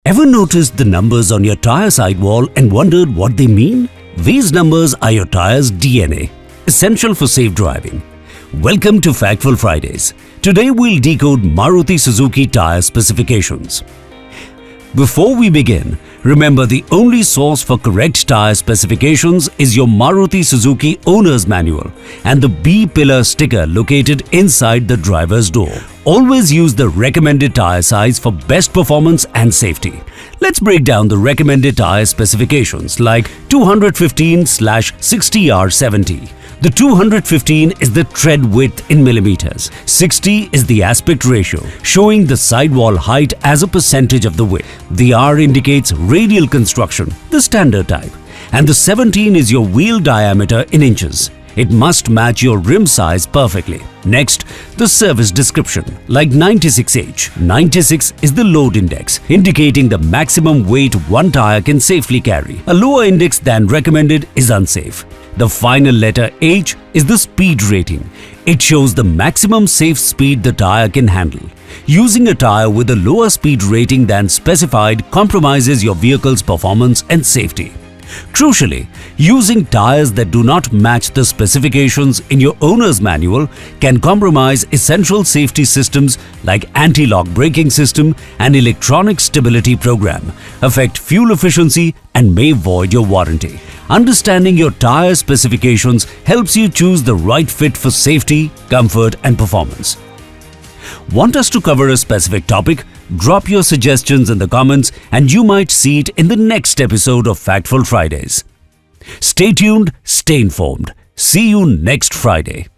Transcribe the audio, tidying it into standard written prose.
Ever noticed the numbers on your tire sidewall and wondered what they mean? These numbers are your tire's DNA, essential for safe driving. Welcome to Factful Fridays. Today we'll decode Maruti Suzuki tire specifications. Before we begin, remember the only source for correct tire specifications is your Maruti Suzuki owner's manual and the B-pillar sticker located inside the driver's door. Always use the recommended tire size for best performance and safety. Let's break down the recommended tire specifications like 215/60R70. The 215 is the tread width in millimeters. 60 is the aspect ratio, showing the sidewall height as a percentage of the width. The R indicates radial construction, the standard type. And the 17 is your wheel diameter in inches. It must match your rim size perfectly. Next, the service description, like 96H. 96 is the load index, indicating the maximum weight one tire can safely carry. A lower index than recommended is unsafe. The final letter H is the speed rating. It shows the maximum safe speed the tire can handle. Using a tire with a lower speed rating than specified compromises your vehicle's performance and safety. Crucially, using tires that do not match the specifications in your owner's manual can compromise essential safety systems like anti-lock braking system and electronic stability program, affect fuel efficiency and may void your warranty. Understanding your tire specifications helps you choose the right fit for safety, comfort and performance. Want us to cover a specific topic? Drop your suggestions in the comments and you might see it in the next episode of Factful Fridays. Stay tuned, stay informed. See you next Friday.